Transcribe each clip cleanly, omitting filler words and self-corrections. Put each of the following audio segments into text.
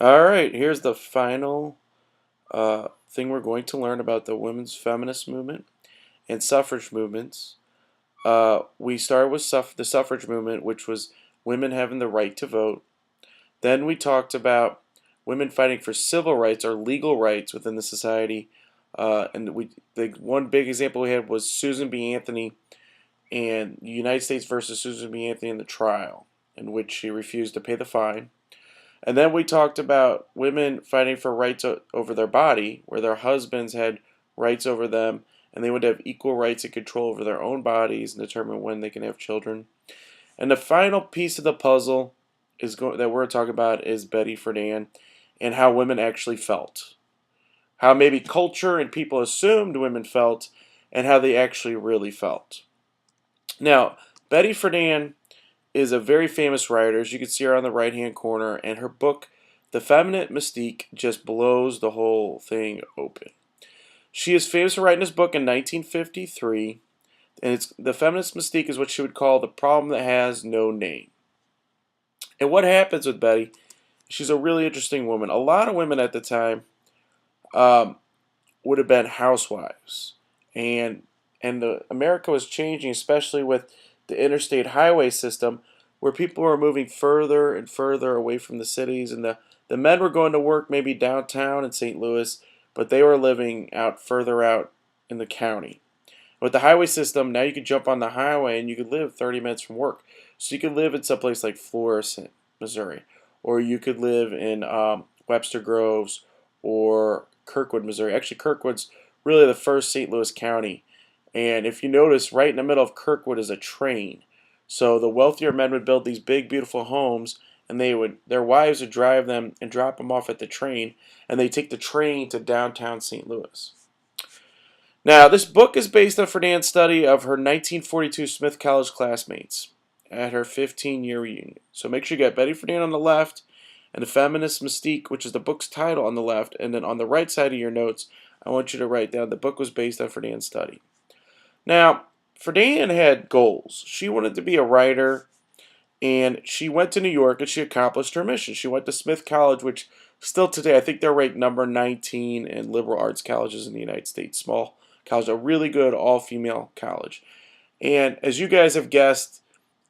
All right, here's the final thing we're going to learn about the women's feminist movement and suffrage movements. We started with the suffrage movement, which was women having the right to vote. Then we talked about women fighting for civil rights or legal rights within the society. The one big example we had was Susan B. Anthony and the United States versus Susan B. Anthony in the trial, in which she refused to pay the fine. And then we talked about women fighting for rights over their body, where their husbands had rights over them, and they would have equal rights and control over their own bodies and determine when they can have children. And the final piece of the puzzle that we're talking about is Betty Friedan and how women actually felt. How maybe culture and people assumed women felt, and how they actually really felt. Now, Betty Friedan is a very famous writer. As you can see her on the right-hand corner, and her book, The Feminist Mystique, just blows the whole thing open. She is famous for writing this book in 1953, and The Feminist Mystique is what she would call the problem that has no name. And what happens with Betty, she's a really interesting woman. A lot of women at the time would have been housewives, and America was changing, especially with the interstate highway system, where people were moving further and further away from the cities, and the men were going to work maybe downtown in St. Louis, but they were living out further out in the county. With the highway system, now you could jump on the highway and you could live 30 minutes from work. So you could live in someplace like Florissant, Missouri, or you could live in Webster Groves or Kirkwood, Missouri. Actually, Kirkwood's really the first St. Louis county. And if you notice, right in the middle of Kirkwood is a train. So the wealthier men would build these big, beautiful homes, and their wives would drive them and drop them off at the train, and they take the train to downtown St. Louis. Now, this book is based on Friedan's study of her 1942 Smith College classmates at her 15-year reunion. So make sure you got Betty Friedan on the left and The Feminist Mystique, which is the book's title, on the left, and then on the right side of your notes, I want you to write down the book was based on Friedan's study. Now, Friedan had goals. She wanted to be a writer, and she went to New York and she accomplished her mission. She went to Smith College, which still today, I think they're ranked number 19 in liberal arts colleges in the United States. Small college, a really good all-female college. And as you guys have guessed,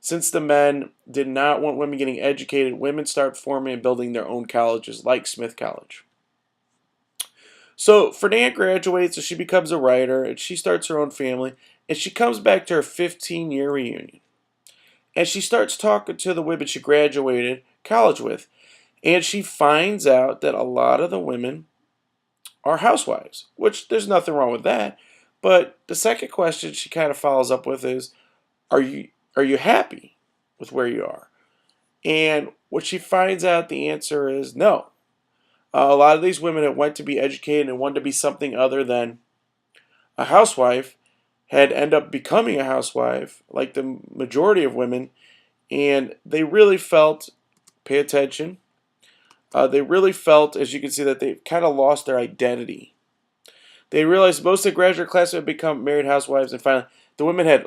since the men did not want women getting educated, women start forming and building their own colleges like Smith College. So Friedan graduates and she becomes a writer, and she starts her own family, and she comes back to her 15-year reunion. And she starts talking to the women she graduated college with, and she finds out that a lot of the women are housewives, which there's nothing wrong with that. But the second question she kind of follows up with is, are you happy with where you are? And what she finds out, the answer is no. A lot of these women that went to be educated and wanted to be something other than a housewife had ended up becoming a housewife, like the majority of women, and they really felt, pay attention, they really felt, as you can see, that they kind of lost their identity. They realized most of the graduate class had become married housewives, and finally, the women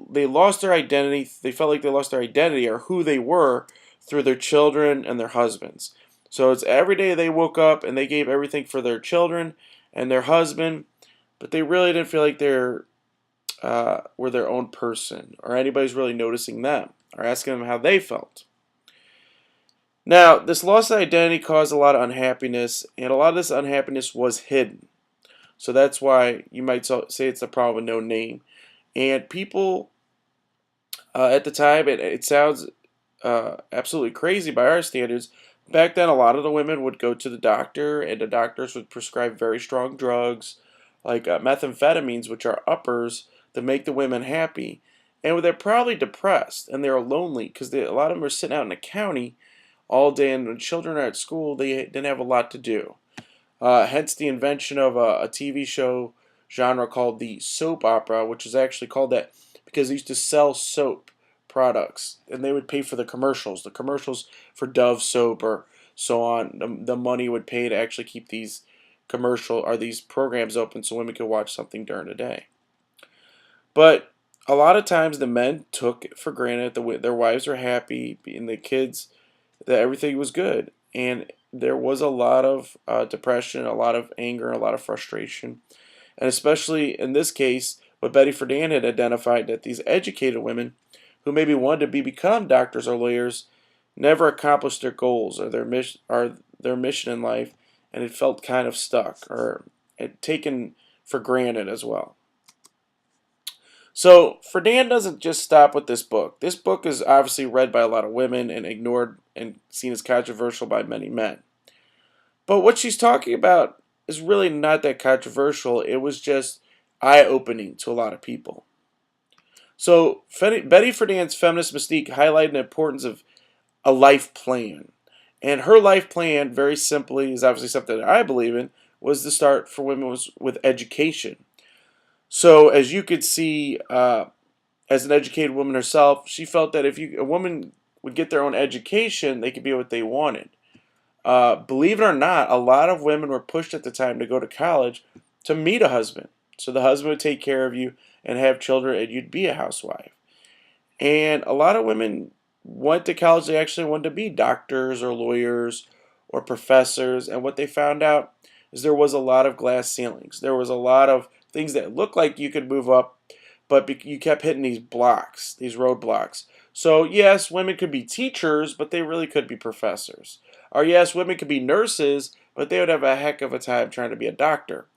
they lost their identity. They felt like they lost their identity or who they were through their children and their husbands. So it's every day they woke up and they gave everything for their children and their husband, but they really didn't feel like were their own person, or anybody's really noticing them or asking them how they felt. Now, this loss of identity caused a lot of unhappiness, and a lot of this unhappiness was hidden. So that's why you might say it's a problem with no name. And people at the time, it sounds absolutely crazy by our standards. Back then, a lot of the women would go to the doctor, and the doctors would prescribe very strong drugs, like methamphetamines, which are uppers, to make the women happy. And they're probably depressed, and they're lonely, because a lot of them are sitting out in the county all day, and when children are at school, they didn't have a lot to do. Hence the invention of a TV show genre called the soap opera, which is actually called that because they used to sell soap products, and they would pay for the commercials for Dove soap or so on. The money would pay to actually keep these these programs open so women could watch something during the day. But a lot of times the men took it for granted that their wives were happy and the kids, that everything was good. and there was a lot of depression, a lot of anger, a lot of frustration. And especially in this case, what Betty Friedan had identified, that these educated women who maybe wanted to become doctors or lawyers never accomplished their goals or their mission in life, and it felt kind of stuck or taken for granted as well. So Friedan doesn't just stop with this book. This book is obviously read by a lot of women and ignored and seen as controversial by many men. But what she's talking about is really not that controversial. It was just eye-opening to a lot of people. So Betty Friedan's Feminist Mystique highlighted the importance of a life plan. And her life plan, very simply, is obviously something that I believe in, was to start for women with education. So as you could see, as an educated woman herself, she felt that if a woman would get their own education, they could be what they wanted. Believe it or not, a lot of women were pushed at the time to go to college to meet a husband. So the husband would take care of you and have children, and you'd be a housewife. And a lot of women went to college, they actually wanted to be doctors or lawyers or professors. And what they found out is there was a lot of glass ceilings. There was a lot of things that looked like you could move up, but you kept hitting these blocks, these roadblocks. So yes, women could be teachers, but they really could be professors. Or yes, women could be nurses, but they would have a heck of a time trying to be a doctor.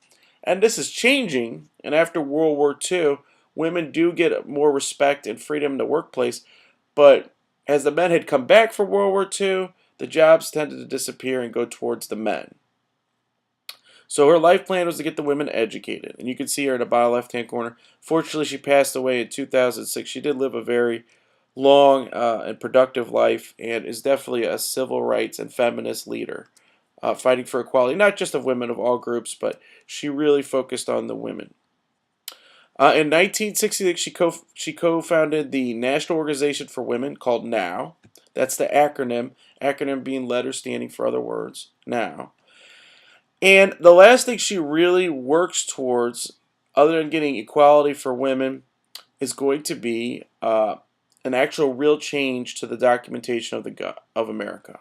And this is changing, and after World War II, women do get more respect and freedom in the workplace, but as the men had come back from World War II, the jobs tended to disappear and go towards the men. So her life plan was to get the women educated, and you can see her in the bottom left-hand corner. Fortunately, she passed away in 2006. She did live a very long and productive life, and is definitely a civil rights and feminist leader, fighting for equality, not just of women, of all groups, but she really focused on the women. In 1966, she co-founded the National Organization for Women, called NOW. That's the acronym being letters standing for other words, NOW. And the last thing she really works towards, other than getting equality for women, is going to be an actual real change to the documentation of America.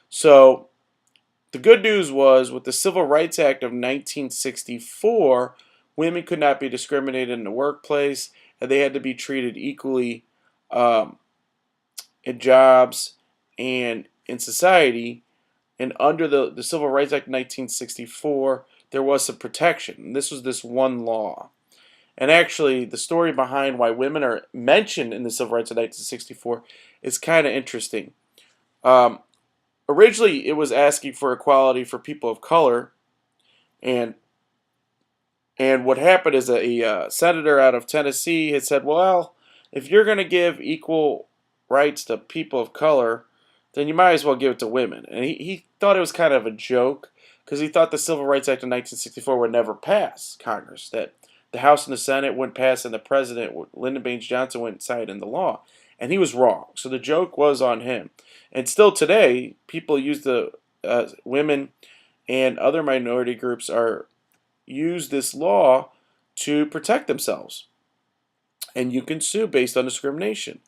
So the good news was, with the Civil Rights Act of 1964, women could not be discriminated in the workplace, and they had to be treated equally in jobs and in society. And under the Civil Rights Act of 1964, there was some protection. And this was this one law. And actually, the story behind why women are mentioned in the Civil Rights of 1964 is kind of interesting. Originally, it was asking for equality for people of color, and what happened is a senator out of Tennessee had said, well, if you're going to give equal rights to people of color, then you might as well give it to women. And he thought it was kind of a joke, because he thought the Civil Rights Act of 1964 would never pass Congress, that the House and the Senate wouldn't pass, and the President, Lyndon Baines Johnson, wouldn't sign it into law. And he was wrong. So the joke was on him. And still today, people use the women and other minority groups use this law to protect themselves. And you can sue based on discrimination.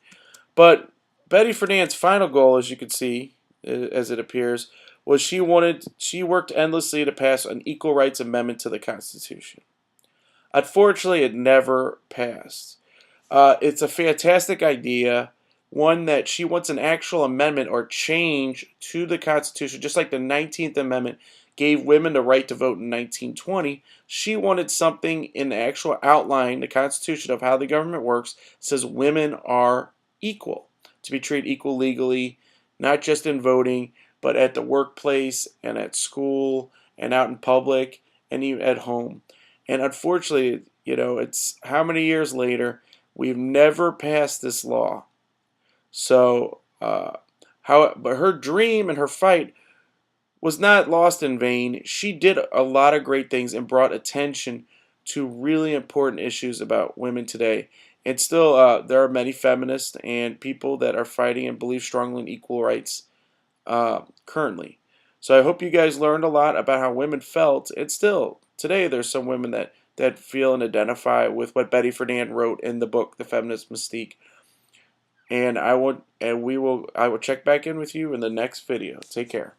But Betty Friedan's final goal, as you can see, as it appears, was she worked endlessly to pass an equal rights amendment to the Constitution. Unfortunately, it never passed. It's a fantastic idea, one that she wants an actual amendment or change to the Constitution, just like the 19th Amendment gave women the right to vote in 1920. She wanted something in the actual outline, the Constitution, of how the government works, says women are equal, to be treated equal legally, not just in voting, but at the workplace and at school and out in public and even at home. And unfortunately, it's how many years later, we've never passed this law. So, but her dream and her fight was not lost in vain. She did a lot of great things and brought attention to really important issues about women today. And still, there are many feminists and people that are fighting and believe strongly in equal rights currently. So I hope you guys learned a lot about how women felt. And still, today, there's some women that feel and identify with what Betty Friedan wrote in the book, The Feminist Mystique. And I will check back in with you in the next video. Take care.